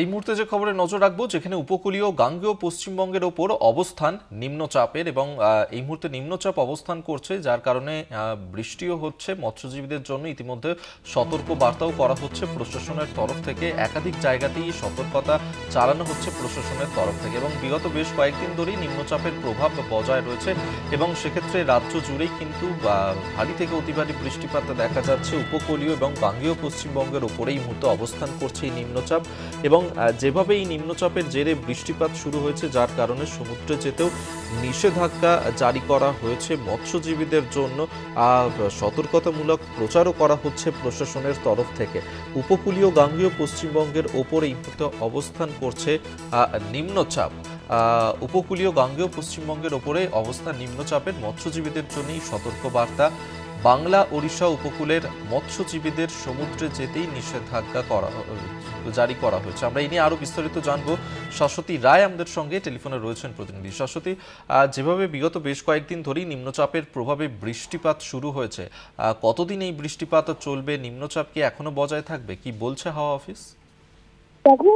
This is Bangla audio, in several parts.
এই মুহূর্তে যে খবরে নজর রাখবো, যেখানে উপকূলীয় গাঙ্গেয় পশ্চিমবঙ্গের ওপর অবস্থান নিম্নচাপের এবং এই মুহূর্তে নিম্নচাপ অবস্থান করছে, যার কারণে বৃষ্টিও হচ্ছে। মৎস্যজীবীদের জন্য ইতিমধ্যে সতর্ক বার্তাও করা হচ্ছে প্রশাসনের তরফ থেকে। একাধিক জায়গাতেই সতর্কতা চালানো হচ্ছে প্রশাসনের তরফ থেকে এবং বিগত বেশ কয়েকদিন ধরেই নিম্নচাপের প্রভাব বজায় রয়েছে এবং সেক্ষেত্রে রাজ্য জুড়েই কিন্তু ভারী থেকে অতি ভারী বৃষ্টিপাত দেখা যাচ্ছে। উপকূলীয় এবং গাঙ্গেয় পশ্চিমবঙ্গের ওপরে এই মুহূর্তে অবস্থান করছে এই নিম্নচাপ এবং যেভাবে এই নিম্নচাপের জেরে বৃষ্টিপাত শুরু হয়েছে, যার কারণে সমুদ্রে যেতেও নিষেধাজ্ঞা জারি করা হয়েছে মৎস্যজীবীদের জন্য। সতর্কতামূলক প্রচারও করা হচ্ছে প্রশাসনের তরফ থেকে। উপকূলীয় গাঙ্গেয় পশ্চিমবঙ্গের ওপর এই মুহূর্তে অবস্থান করছে নিম্নচাপ। উপকূলীয় গাঙ্গেয় পশ্চিমবঙ্গের ওপরে অবস্থান নিম্নচাপের মৎস্যজীবীদের জন্যই সতর্কবার্তা। বাংলা ওড়িশা উপকূলের মৎস্যজীবীদের সমুদ্রে যেতেই নিষেধাজ্ঞা জারি করা হয়েছে। আমরা এই নিয়ে আরো বিস্তারিত জানবো। শাশ্বতী রায় আমাদের সঙ্গে টেলিফোনে রয়েছেন প্রতিনিধি। শাশ্বতী, যেভাবে বিগত বেশ কয়েকদিন ধরেই নিম্নচাপের প্রভাবে বৃষ্টিপাত শুরু হয়েছে, কতদিন এই বৃষ্টিপাত চলবে? নিম্নচাপ কি এখনো বজায় থাকবে? কি বলছে হাওয়া অফিস? দেখো,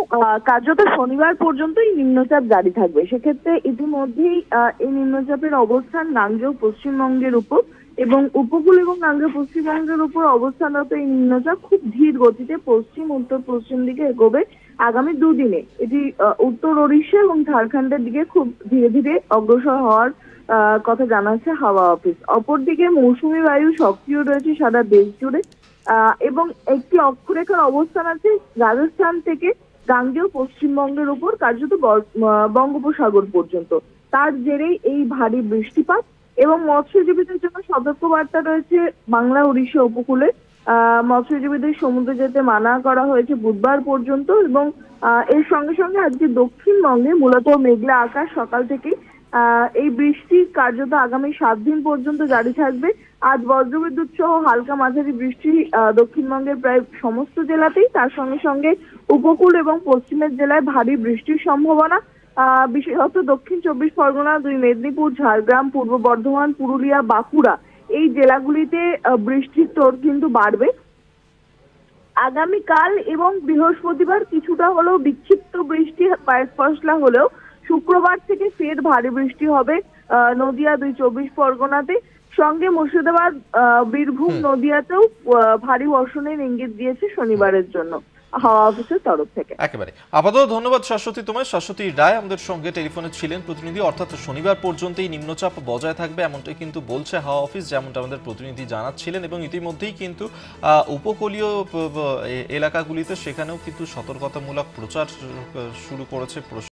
কার্যত শনিবার পর্যন্তই নিম্নচাপ জারি থাকবে। সেক্ষেত্রে ইতিমধ্যেই এই নিম্নচাপের অবস্থান গাঙ্গেয় পশ্চিমবঙ্গের উপর এবং উপকূল এবং গাঙ্গেয় পশ্চিমবঙ্গের উপর অবস্থানরত এই নিম্নচাপ খুব ধীর গতিতে পশ্চিম উত্তর পশ্চিম দিকে এগোবে। আগামী দুদিনে এটি উত্তর ওড়িশা এবং ঝাড়খণ্ডের দিকে খুব ধীরে ধীরে অগ্রসর হওয়ার কথা জানাচ্ছে হাওয়া অফিস। অপরদিকে মৌসুমী বায়ু সক্রিয় রয়েছে সারা দেশ জুড়ে এবং একটি অক্ষরেখার অবস্থান আছে রাজস্থান থেকে গাঙ্গেয় পশ্চিমবঙ্গের উপর কার্যত বঙ্গোপসাগর পর্যন্ত। তার জেরেই এই ভারী বৃষ্টিপাত এবং মৎস্যজীবীদের জন্য সতর্কবার্তা রয়েছে বাংলা ওড়িশা উপকূলে। মৎস্যজীবীদের সমুদ্রে যেতে মানা করা হয়েছে বুধবার পর্যন্ত এবং এর সঙ্গে সঙ্গে আজকে দক্ষিণবঙ্গে মূলত মেঘলা আকাশ সকাল থেকেই। এই বৃষ্টি কার্যত আগামী 7 দিন পর্যন্ত জারি থাকবে। আজ বজ্রবিদ্যুৎ সহ হালকা মাঝারি বৃষ্টি দক্ষিণবঙ্গের প্রায় সমস্ত জেলাতেই, তার সঙ্গে সঙ্গে উপকূল এবং পশ্চিমের জেলায় ভারী বৃষ্টির সম্ভাবনা। বিশেষত দক্ষিণ 24 পরগনা, 2 মেদিনীপুর, ঝাড়গ্রাম, পূর্ব বর্ধমান, পুরুলিয়া, বাঁকুড়া এই জেলাগুলিতে বৃষ্টির তোড় কিন্তু বাড়বে। আগামীকাল এবং বৃহস্পতিবার কিছুটা হলেও বিক্ষিপ্ত বৃষ্টি পশলা হলেও শুক্রবার থেকে ফের ভারী বৃষ্টি হবে নদিয়া, 2 24 পরগনাতে। সঙ্গে মুর্শিদাবাদ, বীরভূম, নদিয়াতেও ভারী বর্ষণের ইঙ্গিত দিয়েছে শনিবারের জন্য হাওয়া অফিসের তরফ থেকে। একেবারে আপাতত ধন্যবাদ শাশ্বতী তোমায়। শাশ্বতী রায় আমাদের সঙ্গে টেলিফোনে ছিলেন প্রতিনিধি। অর্থাৎ শনিবার পর্যন্তই নিম্নচাপ বজায় থাকবে এমনটাই কিন্তু বলছে হাওয়া অফিস, যেমনটা আমাদের প্রতিনিধি জানাচ্ছিলেন। এবং ইতিমধ্যেই কিন্তু উপকূলীয় এলাকাগুলিতে সেখানেও কিন্তু সতর্কতামূলক প্রচার শুরু করেছে প্রশাসন।